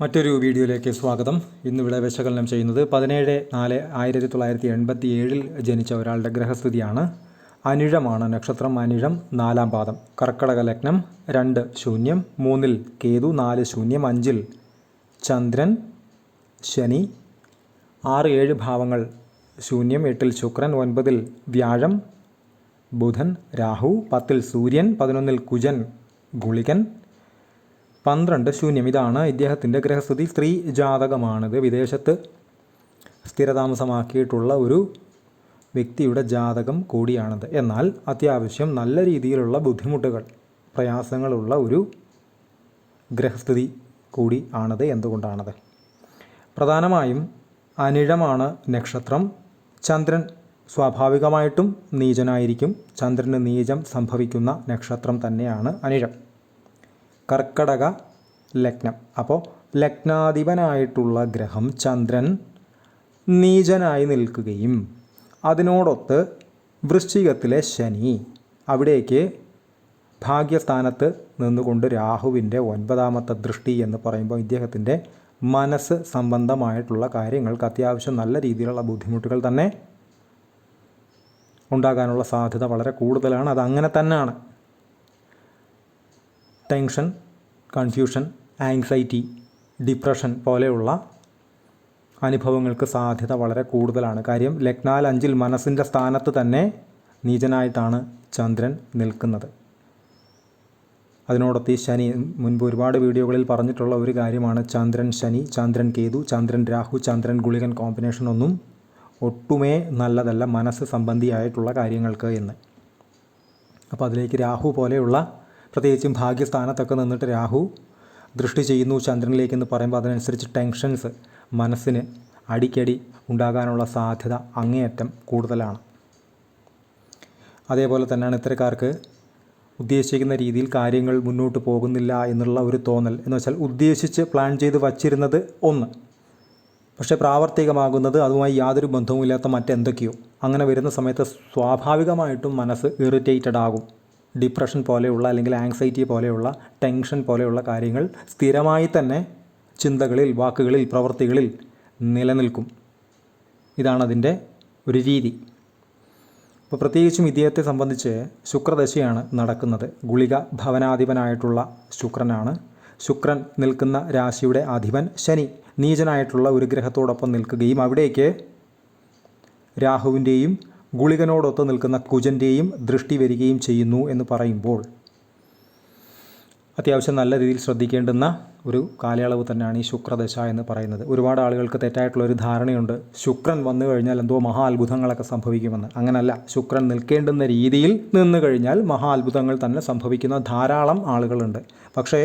മറ്റൊരു വീഡിയോയിലേക്ക് സ്വാഗതം. ഇന്നിവിടെ വിശകലനം ചെയ്യുന്നത് 17/4/1987 ജനിച്ച ഒരാളുടെ ഗ്രഹസ്ഥിതിയാണ്. അനിഴമാണ് നക്ഷത്രം. അനിഴം 4-ാം പാദം. കർക്കടക ലഗ്നം. 2 ശൂന്യം. 3-ൽ കേതു. 4 ശൂന്യം. 5-ൽ ചന്ദ്രൻ, ശനി. 6-7 ഭാവങ്ങൾ ശൂന്യം. 8-ൽ ശുക്രൻ. 9-ൽ വ്യാഴം, ബുധൻ, രാഹു. 10-ൽ സൂര്യൻ. 11-ൽ കുജൻ, ഗുളികൻ. 12 ശൂന്യം. ഇതാണ് ഇദ്ദേഹത്തിൻ്റെ ഗ്രഹസ്ഥിതി. സ്ത്രീ ജാതകമാണിത്. വിദേശത്ത് സ്ഥിരതാമസമാക്കിയിട്ടുള്ള ഒരു വ്യക്തിയുടെ ജാതകം കൂടിയാണിത്. എന്നാൽ അത്യാവശ്യം നല്ല രീതിയിലുള്ള ബുദ്ധിമുട്ടുകൾ, പ്രയാസങ്ങളുള്ള ഒരു ഗ്രഹസ്ഥിതി കൂടി ആണത്. എന്തുകൊണ്ടാണത്? പ്രധാനമായും അനിഴമാണ് നക്ഷത്രം. ചന്ദ്രൻ സ്വാഭാവികമായിട്ടും നീചനായിരിക്കും. ചന്ദ്രന് നീചം സംഭവിക്കുന്ന നക്ഷത്രം തന്നെയാണ് അനിഴം. കർക്കടക ലഗ്നം. അപ്പോൾ ലഗ്നാധിപനായിട്ടുള്ള ഗ്രഹം ചന്ദ്രൻ നീചനായി നിൽക്കുകയും അതിനോടൊത്ത് വൃശ്ചികത്തിലെ ശനി അവിടേക്ക് ഭാഗ്യസ്ഥാനത്ത് നിന്നുകൊണ്ട് രാഹുവിൻ്റെ 9ാമത്തെ ദൃഷ്ടി എന്ന് പറയുമ്പോൾ ഇദ്ദേഹത്തിൻ്റെ മനസ്സ് സംബന്ധമായിട്ടുള്ള കാര്യങ്ങൾക്ക് അത്യാവശ്യം നല്ല രീതിയിലുള്ള ബുദ്ധിമുട്ടുകൾ തന്നെ ഉണ്ടാകാനുള്ള സാധ്യത വളരെ കൂടുതലാണ്. അതങ്ങനെ തന്നെയാണ്. ടെൻഷൻ, കൺഫ്യൂഷൻ, ആങ്സൈറ്റി, ഡിപ്രഷൻ പോലെയുള്ള അനുഭവങ്ങൾക്ക് സാധ്യത വളരെ കൂടുതലാണ്. കാര്യം ലഗ്നാൽ 5-ൽ മനസ്സിൻ്റെ സ്ഥാനത്ത് തന്നെ നീചനായിട്ടാണ് ചന്ദ്രൻ നിൽക്കുന്നത്. അതിനോടൊത്ത് ഈ ശനി, മുൻപ് ഒരുപാട് വീഡിയോകളിൽ പറഞ്ഞിട്ടുള്ള ഒരു കാര്യമാണ് ചന്ദ്രൻ ശനി, ചന്ദ്രൻ കേതു, ചന്ദ്രൻ രാഹു, ചന്ദ്രൻ ഗുളികൻ കോമ്പിനേഷൻ ഒന്നും ഒട്ടുമേ നല്ലതല്ല മനസ്സ് സംബന്ധിയായിട്ടുള്ള കാര്യങ്ങൾക്ക് എന്ന്. അപ്പോൾ അതിലേക്ക് രാഹു പോലെയുള്ള, പ്രത്യേകിച്ചും ഭാഗ്യസ്ഥാനത്തൊക്കെ നിന്നിട്ട് രാഹു ദൃഷ്ടി ചെയ്യുന്നു ചന്ദ്രനിലേക്കെന്ന് പറയുമ്പോൾ അതിനനുസരിച്ച് ടെൻഷൻസ് മനസ്സിന് അടിക്കടി ഉണ്ടാകാനുള്ള സാധ്യത അങ്ങേയറ്റം കൂടുതലാണ്. അതേപോലെ തന്നെയാണ് ഇത്തരക്കാർക്ക് ഉദ്ദേശിക്കുന്ന രീതിയിൽ കാര്യങ്ങൾ മുന്നോട്ട് പോകുന്നില്ല എന്നുള്ള ഒരു തോന്നൽ. എന്ന് വെച്ചാൽ ഉദ്ദേശിച്ച് പ്ലാൻ ചെയ്ത് വച്ചിരുന്നത് ഒന്ന്, പക്ഷേ പ്രാവർത്തികമാകുന്നത് അതുമായി യാതൊരു ബന്ധവുമില്ലാത്ത മറ്റെന്തൊക്കെയോ. അങ്ങനെ വരുന്ന സമയത്ത് സ്വാഭാവികമായിട്ടും മനസ്സ് ഇറിറ്റേറ്റഡ് ആകും. ഡിപ്രഷൻ പോലെയുള്ള, അല്ലെങ്കിൽ ആങ്സൈറ്റി പോലെയുള്ള, ടെൻഷൻ പോലെയുള്ള കാര്യങ്ങൾ സ്ഥിരമായി തന്നെ ചിന്തകളിൽ, വാക്കുകളിൽ, പ്രവൃത്തികളിൽ നിലനിൽക്കും. ഇതാണതിൻ്റെ ഒരു രീതി. അപ്പോൾ പ്രത്യേകിച്ചും ഇദ്ദേഹത്തെ സംബന്ധിച്ച് ശുക്രദശയാണ് നടക്കുന്നത്. ഗുളിക ഭവനാധിപനായിട്ടുള്ള ശുക്രനാണ്. ശുക്രൻ നിൽക്കുന്ന രാശിയുടെ അധിപൻ ശനി നീചനായിട്ടുള്ള ഒരു ഗ്രഹത്തോടൊപ്പം നിൽക്കുകയും അവിടേക്ക് രാഹുവിൻ്റെയും ഗുളികനോടൊത്ത് നിൽക്കുന്ന കുജൻ്റെയും ദൃഷ്ടി വരികയും ചെയ്യുന്നു എന്ന് പറയുമ്പോൾ അത്യാവശ്യം നല്ല രീതിയിൽ ശ്രദ്ധിക്കേണ്ടുന്ന ഒരു കാലയളവ് തന്നെയാണ് ഈ ശുക്രദശ എന്ന് പറയുന്നത്. ഒരുപാട് ആളുകൾക്ക് തെറ്റായിട്ടുള്ളൊരു ധാരണയുണ്ട്, ശുക്രൻ വന്നു കഴിഞ്ഞാൽ എന്തോ മഹാ അത്ഭുതങ്ങളൊക്കെ സംഭവിക്കുമെന്ന്. അങ്ങനല്ല. ശുക്രൻ നിൽക്കേണ്ടുന്ന രീതിയിൽ നിന്നു കഴിഞ്ഞാൽ മഹാ അത്ഭുതങ്ങൾ തന്നെ സംഭവിക്കുന്ന ധാരാളം ആളുകളുണ്ട്. പക്ഷേ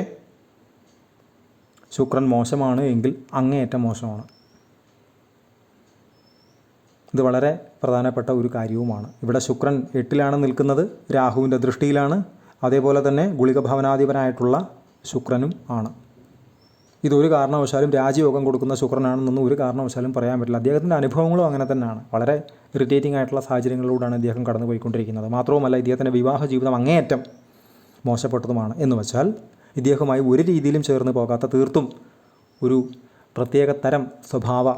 ശുക്രൻ മോശമാണ് എങ്കിൽ അങ്ങേയറ്റം മോശമാണ്. ഇത് വളരെ പ്രധാനപ്പെട്ട ഒരു കാര്യവുമാണ്. ഇവിടെ ശുക്രൻ 8-ലാണ് നിൽക്കുന്നത്, രാഹുവിൻ്റെ ദൃഷ്ടിയിലാണ്. അതേപോലെ തന്നെ ഗുളിക ഭവനാധിപനായിട്ടുള്ള ശുക്രനും ആണ്. ഇതൊരു കാരണവശാലും രാജയോഗം കൊടുക്കുന്ന ശുക്രനാണെന്നൊന്നും ഒരു കാരണവശാലും പറയാൻ പറ്റില്ല. അദ്ദേഹത്തിൻ്റെ അനുഭവങ്ങളും അങ്ങനെ തന്നെയാണ്. വളരെ ഇറിറ്റേറ്റിംഗ് ആയിട്ടുള്ള സാഹചര്യങ്ങളിലൂടെയാണ് ഇദ്ദേഹം കടന്നു പോയിക്കൊണ്ടിരിക്കുന്നത്. മാത്രവുമല്ല ഇദ്ദേഹത്തിൻ്റെ വിവാഹ ജീവിതം അങ്ങേയറ്റം മോശപ്പെട്ടതുമാണ്. എന്ന് വെച്ചാൽ ഇദ്ദേഹവുമായി ഒരു രീതിയിലും ചേർന്ന് പോകാത്ത, തീർത്തും ഒരു പ്രത്യേക തരം സ്വഭാവ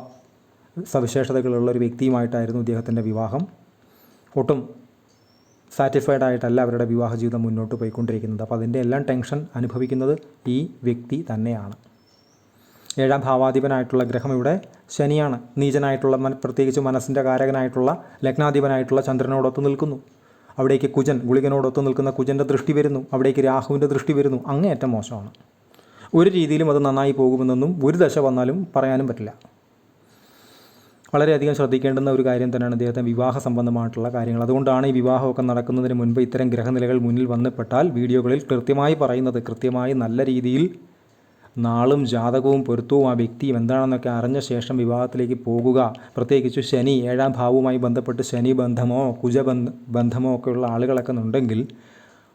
സവിശേഷതകളുള്ള ഒരു വ്യക്തിയുമായിട്ടായിരുന്നു ഇദ്ദേഹത്തിൻ്റെ വിവാഹം. ഒട്ടും സാറ്റിസ്ഫൈഡ് ആയിട്ടല്ല അവരുടെ വിവാഹ ജീവിതം മുന്നോട്ട് പോയിക്കൊണ്ടിരിക്കുന്നത്. അപ്പോൾ അതിൻ്റെ എല്ലാം ടെൻഷൻ അനുഭവിക്കുന്നത് ഈ വ്യക്തി തന്നെയാണ്. 7-ാം ഭാവാധിപനായിട്ടുള്ള ഗ്രഹം ഇവിടെ ശനിയാണ്. നീചനായിട്ടുള്ള, പ്രത്യേകിച്ച് മനസ്സിൻ്റെ കാരകനായിട്ടുള്ള ലഗ്നാധിപനായിട്ടുള്ള ചന്ദ്രനോടൊത്ത് നിൽക്കുന്നു. അവിടേക്ക് കുജൻ, ഗുളികനോടൊത്ത് നിൽക്കുന്ന കുജൻ്റെ ദൃഷ്ടി വരുന്നു. അവിടേക്ക് രാഹുവിൻ്റെ ദൃഷ്ടി വരുന്നു. അങ്ങേയറ്റം മോശമാണ്. ഒരു രീതിയിലും അത് നന്നായി പോകുമെന്നൊന്നും ഒരു ദശ വന്നാലും പറയാനും പറ്റില്ല. വളരെയധികം ശ്രദ്ധിക്കേണ്ടുന്ന ഒരു കാര്യം തന്നെയാണ് ഇദ്ദേഹത്തെ വിവാഹ സംബന്ധമായിട്ടുള്ള കാര്യങ്ങൾ. അതുകൊണ്ടാണ് ഈ വിവാഹമൊക്കെ നടക്കുന്നതിന് മുൻപ് ഇത്തരം ഗ്രഹനിലകൾ മുന്നിൽ വന്നപ്പെട്ടാൽ വീഡിയോകളിൽ കൃത്യമായി പറയുന്നത്, കൃത്യമായി നല്ല രീതിയിൽ നാളും ജാതകവും പൊരുത്തവും ആ വ്യക്തിയും എന്താണെന്നൊക്കെ അറിഞ്ഞ ശേഷം വിവാഹത്തിലേക്ക് പോകുക. പ്രത്യേകിച്ച് ശനി 7-ാം ഭാവവുമായി ബന്ധപ്പെട്ട് ശനി ബന്ധമോ ബന്ധമോ ഒക്കെയുള്ള ആളുകളൊക്കെ ഉണ്ടെങ്കിൽ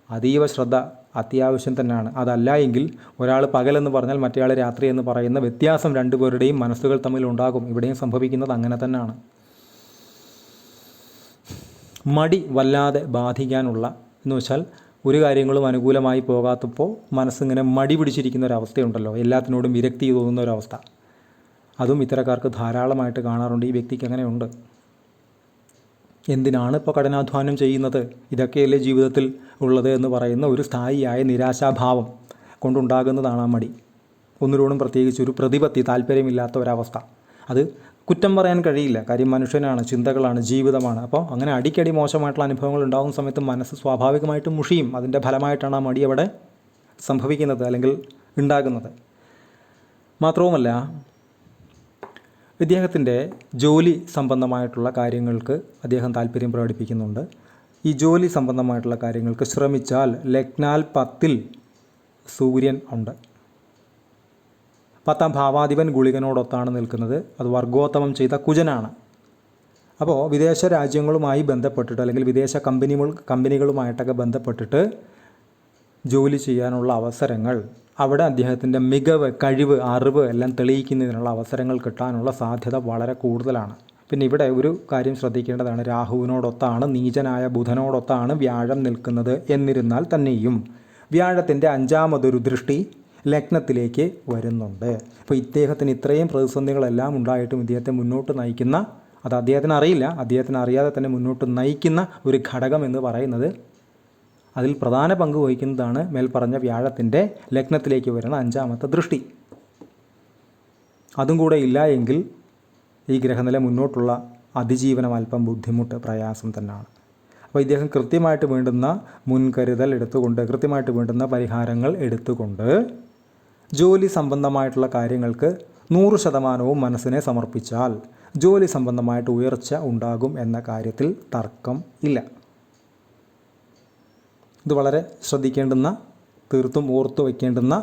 അതീവ ശ്രദ്ധ അത്യാവശ്യം തന്നെയാണ്. അതല്ല എങ്കിൽ ഒരാൾ പകലെന്ന് പറഞ്ഞാൽ മറ്റേയാൾ രാത്രി എന്ന് പറയുന്ന വ്യത്യാസം രണ്ടുപേരുടെയും മനസ്സുകൾ തമ്മിൽ ഉണ്ടാകും. ഇവിടെയും സംഭവിക്കുന്നത് അങ്ങനെ തന്നെയാണ്. മടി വല്ലാതെ ബാധിക്കാനുള്ള, എന്ന് വെച്ചാൽ ഒരു കാര്യങ്ങളും അനുകൂലമായി പോകാത്തപ്പോൾ മനസ്സിങ്ങനെ മടി പിടിച്ചിരിക്കുന്ന ഒരവസ്ഥയുണ്ടല്ലോ, എല്ലാത്തിനോടും വിരക്തി തോന്നുന്ന ഒരവസ്ഥ. അതും ഇത്തരക്കാർക്ക് ധാരാളമായിട്ട് കാണാറുണ്ട്. ഈ വ്യക്തിക്ക് അങ്ങനെയുണ്ട്. എന്തിനാണ് ഇപ്പോൾ കഠിനാധ്വാനം ചെയ്യുന്നത്, ഇതൊക്കെയല്ലേ ജീവിതത്തിൽ ഉള്ളത് എന്ന് പറയുന്ന ഒരു സ്ഥായിയായ നിരാശാഭാവം കൊണ്ടുണ്ടാകുന്നതാണ് ആ മടി. ഒന്നിനോടും പ്രത്യേകിച്ച് ഒരു പ്രതിപത്തി, താല്പര്യമില്ലാത്ത ഒരവസ്ഥ. അത് കുറ്റം പറയാൻ കഴിയില്ല, കാര്യം മനുഷ്യനാണ്, ചിന്തകളാണ്, ജീവിതമാണ്. അപ്പോൾ അങ്ങനെ അടിക്കടി മോശമായിട്ടുള്ള അനുഭവങ്ങൾ ഉണ്ടാകുന്ന സമയത്ത് മനസ്സ് സ്വാഭാവികമായിട്ടും മുഷിയും. അതിൻ്റെ ഫലമായിട്ടാണ് ആ മടി അവിടെ സംഭവിക്കുന്നത് അല്ലെങ്കിൽ ഉണ്ടാകുന്നത്. മാത്രവുമല്ല, ഇദ്ദേഹത്തിൻ്റെ ജോലി സംബന്ധമായിട്ടുള്ള കാര്യങ്ങൾക്ക് അദ്ദേഹം താല്പര്യം പ്രകടിപ്പിക്കുന്നുണ്ട്. ഈ ജോലി സംബന്ധമായിട്ടുള്ള കാര്യങ്ങൾക്ക് ശ്രമിച്ചാൽ ലഗ്നാൽ 10-ൽ സൂര്യൻ ഉണ്ട്. 10ാം ഭാവാധിപൻ ഗുളികനോടൊത്താണ് നിൽക്കുന്നത്. അത് വർഗോത്തമം ചെയ്ത കുജനാണ്. അപ്പോൾ വിദേശ രാജ്യങ്ങളുമായി ബന്ധപ്പെട്ടിട്ട് അല്ലെങ്കിൽ വിദേശ കമ്പനികളുമായിട്ടൊക്കെ ബന്ധപ്പെട്ടിട്ട് ജോലി ചെയ്യാനുള്ള അവസരങ്ങൾ, അവിടെ അദ്ദേഹത്തിൻ്റെ മികവ്, കഴിവ്, അറിവ് എല്ലാം തെളിയിക്കുന്നതിനുള്ള അവസരങ്ങൾ കിട്ടാനുള്ള സാധ്യത വളരെ കൂടുതലാണ്. പിന്നെ ഇവിടെ ഒരു കാര്യം ശ്രദ്ധിക്കേണ്ടതാണ്. രാഹുവിനോടൊത്താണ്, നീചനായ ബുധനോടൊത്താണ് വ്യാഴം നിൽക്കുന്നത്. എന്നിരുന്നാൽ തന്നെയും വ്യാഴത്തിൻ്റെ 5ാമതൊരു ദൃഷ്ടി ലഗ്നത്തിലേക്ക് വരുന്നുണ്ട്. അപ്പോൾ ഇദ്ദേഹത്തിന് ഇത്രയും പ്രതിസന്ധികളെല്ലാം ഉണ്ടായിട്ടും ഇദ്ദേഹത്തെ മുന്നോട്ട് നയിക്കുന്ന, അത് അദ്ദേഹത്തിന് അറിയില്ല, അദ്ദേഹത്തിന് അറിയാതെ തന്നെ മുന്നോട്ട് നയിക്കുന്ന ഒരു ഘടകം എന്ന് പറയുന്നത്, അതിൽ പ്രധാന പങ്ക് വഹിക്കുന്നതാണ് മേൽപ്പറഞ്ഞ വ്യാഴത്തിൻ്റെ ലഗ്നത്തിലേക്ക് വരുന്ന 5ാമത്തെ ദൃഷ്ടി. അതും കൂടെ ഇല്ല എങ്കിൽ ഈ ഗ്രഹനില മുന്നോട്ടുള്ള അതിജീവനം അല്പം ബുദ്ധിമുട്ട്, പ്രയാസം തന്നെയാണ്. അപ്പോൾ ഇദ്ദേഹം കൃത്യമായിട്ട് വേണ്ടുന്ന മുൻകരുതൽ എടുത്തുകൊണ്ട്, കൃത്യമായിട്ട് വേണ്ടുന്ന പരിഹാരങ്ങൾ എടുത്തുകൊണ്ട് ജോലി സംബന്ധമായിട്ടുള്ള കാര്യങ്ങൾക്ക് 100% മനസ്സിനെ സമർപ്പിച്ചാൽ ജോലി സംബന്ധമായിട്ട് ഉയർച്ച ഉണ്ടാകും എന്ന കാര്യത്തിൽ തർക്കം ഇല്ല. ഇത് വളരെ ശ്രദ്ധിക്കേണ്ടുന്ന, തീർത്തും ഓർത്തു വയ്ക്കേണ്ടുന്ന,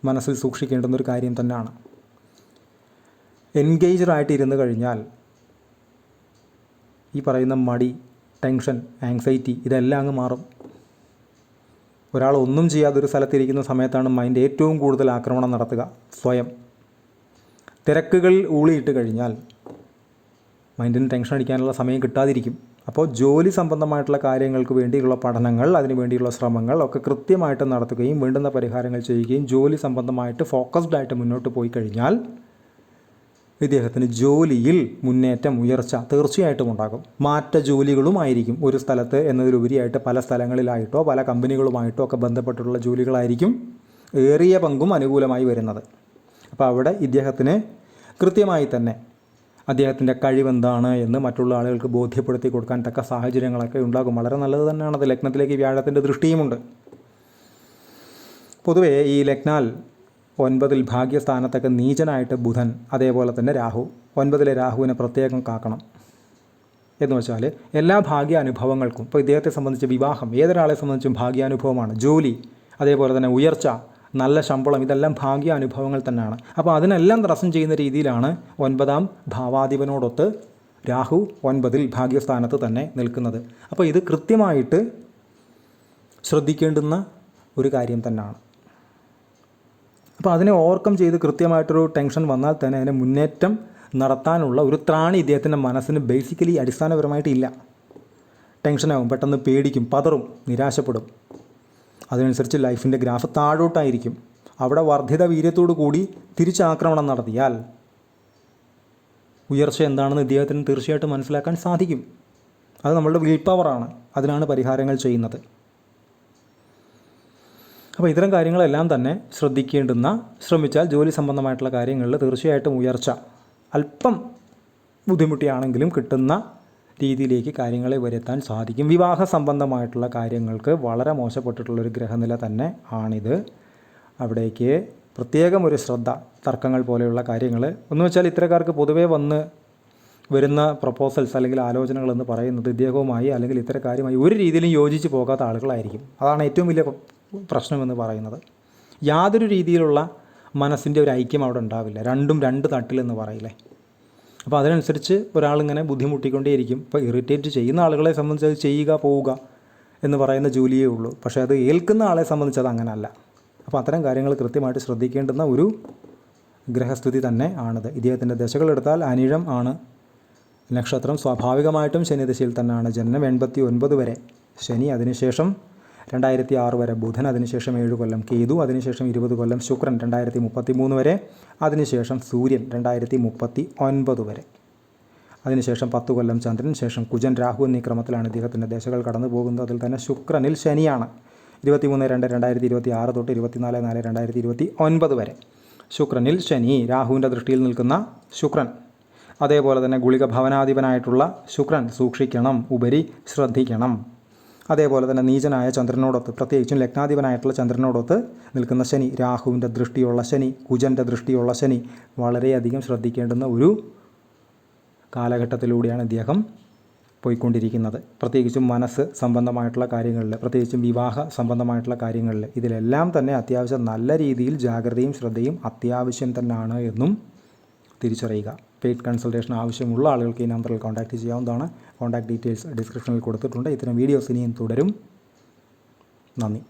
മനസ്സിൽ സൂക്ഷിക്കേണ്ടുന്ന ഒരു കാര്യം തന്നെയാണ്. എൻഗേജ്ഡായിട്ട് ഇരുന്ന് കഴിഞ്ഞാൽ ഈ പറയുന്ന മടി, ടെൻഷൻ, ആങ്സൈറ്റി ഇതെല്ലാം അങ്ങ് മാറും. ഒരാൾ ഒന്നും ചെയ്യാതൊരു സ്ഥലത്തിരിക്കുന്ന സമയത്താണ് മൈൻഡ് ഏറ്റവും കൂടുതൽ ആക്രമണം നടത്തുക, സ്വയം. തിരക്കുകൾ ഊളിയിട്ട് കഴിഞ്ഞാൽ മൈൻഡിന് ടെൻഷൻ അടിക്കാനുള്ള സമയം കിട്ടാതിരിക്കും. അപ്പോൾ ജോലി സംബന്ധമായിട്ടുള്ള കാര്യങ്ങൾക്ക് വേണ്ടിയുള്ള പഠനങ്ങൾ, അതിനു വേണ്ടിയുള്ള ശ്രമങ്ങൾ ഒക്കെ കൃത്യമായിട്ട് നടത്തുകയും വേണ്ടുന്ന പരിഹാരങ്ങൾ ചെയ്യുകയും ജോലി സംബന്ധമായിട്ട് ഫോക്കസ്ഡായിട്ട് മുന്നോട്ട് പോയി കഴിഞ്ഞാൽ ഇദ്ദേഹത്തിന് ജോലിയിൽ മുന്നേറ്റം, ഉയർച്ച തീർച്ചയായിട്ടും ഉണ്ടാകും. മാറ്റ ജോലികളുമായിരിക്കും. ഒരു സ്ഥലത്ത് എന്നതിലുപരിയായിട്ട് പല സ്ഥലങ്ങളിലായിട്ടോ പല കമ്പനികളുമായിട്ടോ ഒക്കെ ബന്ധപ്പെട്ടുള്ള ജോലികളായിരിക്കും ഏറിയ പങ്കും അനുകൂലമായി വരുന്നത്. അപ്പോൾ അവിടെ ഇദ്ദേഹത്തിന് കൃത്യമായി തന്നെ അദ്ദേഹത്തിൻ്റെ കഴിവെന്താണ് എന്ന് മറ്റുള്ള ആളുകൾക്ക് ബോധ്യപ്പെടുത്തി കൊടുക്കാൻ തക്ക സാഹചര്യങ്ങളൊക്കെ ഉണ്ടാകും. വളരെ നല്ലത് തന്നെയാണത്. ലഗ്നത്തിലേക്ക് വ്യാഴത്തിൻ്റെ ദൃഷ്ടിയുമുണ്ട്. പൊതുവേ ഈ ലഗ്നാൽ 9-ൽ ഭാഗ്യസ്ഥാനത്തൊക്കെ നീചനായിട്ട് ബുധൻ, അതേപോലെ തന്നെ രാഹു. 9-ലെ രാഹുവിനെ പ്രത്യേകം കാക്കണം. എന്ന് വെച്ചാൽ എല്ലാ ഭാഗ്യാനുഭവങ്ങൾക്കും, ഇപ്പോൾ ഇദ്ദേഹത്തെ സംബന്ധിച്ച് വിവാഹം ഏതൊരാളെ സംബന്ധിച്ചും ഭാഗ്യാനുഭവമാണ്. ജോലി, അതേപോലെ തന്നെ ഉയർച്ച, നല്ല ശമ്പളം, ഇതെല്ലാം ഭാഗ്യാനുഭവങ്ങൾ തന്നെയാണ്. അപ്പോൾ അതിനെല്ലാം തടസ്സം ചെയ്യുന്ന രീതിയിലാണ് 9ാം ഭാവാധിപനോടൊത്ത് രാഹു 9-ൽ ഭാഗ്യസ്ഥാനത്ത് തന്നെ നിൽക്കുന്നത്. അപ്പോൾ ഇത് കൃത്യമായിട്ട് ശ്രദ്ധിക്കേണ്ടുന്ന ഒരു കാര്യം തന്നെയാണ്. അപ്പോൾ അതിനെ ഓവർകം ചെയ്ത് കൃത്യമായിട്ടൊരു ടെൻഷൻ വന്നാൽ തന്നെ അതിനെ മുന്നേറ്റം നടത്താനുള്ള ഒരു ത്രാണി ഇദ്ദേഹത്തിൻ്റെ മനസ്സിന് ബേസിക്കലി അടിസ്ഥാനപരമായിട്ടില്ല. ടെൻഷനാകും, പെട്ടെന്ന് പേടിക്കും, പതറും, നിരാശപ്പെടും. അതിനനുസരിച്ച് ലൈഫിൻ്റെ ഗ്രാഫ് താഴോട്ടായിരിക്കും. അവിടെ വർദ്ധിത വീര്യത്തോടു കൂടി തിരിച്ചാക്രമണം നടത്തിയാൽ ഉയർച്ച എന്താണെന്ന് ഇദ്ദേഹത്തിന് തീർച്ചയായിട്ടും മനസ്സിലാക്കാൻ സാധിക്കും. അത് നമ്മളുടെ വിൽ പവറാണ്. അതിനാണ് പരിഹാരങ്ങൾ ചെയ്യുന്നത്. അപ്പോൾ ഇത്തരം കാര്യങ്ങളെല്ലാം തന്നെ ശ്രമിച്ചാൽ ജോലി സംബന്ധമായിട്ടുള്ള കാര്യങ്ങളിൽ തീർച്ചയായിട്ടും ഉയർച്ച അല്പം ബുദ്ധിമുട്ടിയാണെങ്കിലും കിട്ടുന്ന രീതിയിലേക്ക് കാര്യങ്ങളെ വരുത്താൻ സാധിക്കും. വിവാഹ സംബന്ധമായിട്ടുള്ള കാര്യങ്ങൾക്ക് വളരെ മോശപ്പെട്ടിട്ടുള്ളൊരു ഗ്രഹനില തന്നെ ആണിത്. അവിടേക്ക് പ്രത്യേകം ഒരു ശ്രദ്ധ, തർക്കങ്ങൾ പോലെയുള്ള കാര്യങ്ങൾ എന്ന് വെച്ചാൽ ഇത്തരക്കാർക്ക് പൊതുവേ വരുന്ന പ്രപ്പോസൽസ് അല്ലെങ്കിൽ ആലോചനകൾ എന്ന് പറയുന്നത് ഇദ്ദേഹവുമായി അല്ലെങ്കിൽ ഇത്തരക്കാരുമായി ഒരു രീതിയിലും യോജിച്ച് പോകാത്ത ആളുകളായിരിക്കും. അതാണ് ഏറ്റവും വലിയ പ്രശ്നമെന്ന് പറയുന്നത്. യാതൊരു രീതിയിലുള്ള മനസ്സിൻ്റെ ഒരു ഐക്യം അവിടെ ഉണ്ടാവില്ല. രണ്ടും രണ്ട് തട്ടിലെന്ന് പറയില്ലേ. അപ്പോൾ അതിനനുസരിച്ച് ഒരാളിങ്ങനെ ബുദ്ധിമുട്ടിക്കൊണ്ടേയിരിക്കും. ഇപ്പോൾ ഇറിറ്റേറ്റ് ചെയ്യുന്ന ആളുകളെ സംബന്ധിച്ച് അത് ചെയ്യുക, പോവുക എന്ന് പറയുന്ന ജോലിയേ ഉള്ളൂ. പക്ഷേ അത് ഏൽക്കുന്ന ആളെ സംബന്ധിച്ച് അത് അങ്ങനെയല്ല. അപ്പോൾ അത്തരം കാര്യങ്ങൾ കൃത്യമായിട്ട് ശ്രദ്ധിക്കേണ്ടുന്ന ഒരു ഗ്രഹസ്ഥിതി തന്നെ ആണിത്. ഇദ്ദേഹത്തിൻ്റെ ദശകളെടുത്താൽ അനിഴം ആണ് നക്ഷത്രം. സ്വാഭാവികമായിട്ടും ശനിദശയിൽ തന്നെയാണ് ജനനം. 89 വരെ ശനി, അതിനുശേഷം 2006 വരെ ബുധൻ, അതിനുശേഷം 7 കൊല്ലം കേതു, അതിനുശേഷം 20 കൊല്ലം ശുക്രൻ 2033 വരെ, അതിനുശേഷം സൂര്യൻ 2039 വരെ, അതിനുശേഷം 10 കൊല്ലം ചന്ദ്രൻ, ശേഷം കുജൻ, രാഹു എന്നീ ക്രമത്തിലാണ് ഇദ്ദേഹത്തിൻ്റെ ദശകൾ കടന്നു പോകുന്നത്. അതിൽ തന്നെ ശുക്രനിൽ ശനിയാണ് 23/2/2026 തൊട്ട് 24/4/2029 വരെ. ശുക്രനിൽ ശനി, രാഹുവിൻ്റെ ദൃഷ്ടിയിൽ നിൽക്കുന്ന ശുക്രൻ. അതേപോലെ തന്നെ ഗുളിക ഭവനാധിപനായിട്ടുള്ള ശുക്രൻ സൂക്ഷിക്കണം, ഉപരി ശ്രദ്ധിക്കണം. അതേപോലെ തന്നെ നീചനായ ചന്ദ്രനോടൊത്ത്, പ്രത്യേകിച്ചും ലഗ്നാധിപനായിട്ടുള്ള ചന്ദ്രനോടൊത്ത് നിൽക്കുന്ന ശനി, രാഹുവിൻ്റെ ദൃഷ്ടിയുള്ള ശനി, കുജൻ്റെ ദൃഷ്ടിയുള്ള ശനി, വളരെയധികം ശ്രദ്ധിക്കേണ്ടുന്ന ഒരു കാലഘട്ടത്തിലൂടെയാണ് ഇദ്ദേഹം പോയിക്കൊണ്ടിരിക്കുന്നത്. പ്രത്യേകിച്ചും മനസ്സ് സംബന്ധമായിട്ടുള്ള കാര്യങ്ങളിൽ, പ്രത്യേകിച്ചും വിവാഹ സംബന്ധമായിട്ടുള്ള കാര്യങ്ങളിൽ, ഇതിലെല്ലാം തന്നെ അത്യാവശ്യം നല്ല രീതിയിൽ ജാഗ്രതയും ശ്രദ്ധയും അത്യാവശ്യം തന്നെയാണ് എന്നും തിരിച്ചറിയുക. പെയ്ഡ് കൺസൾട്ടേഷൻ ആവശ്യമുള്ള ആളുകൾക്ക് ഈ നമ്പറിൽ കോൺടാക്റ്റ് ചെയ്യാവുന്നതാണ്. കോൺടാക്ട് ഡീറ്റെയിൽസ് ഡിസ്ക്രിപ്ഷനിൽ കൊടുത്തിട്ടുണ്ട്. ഇത്തരം വീഡിയോസ് ഇനിയും തുടരും. നന്ദി.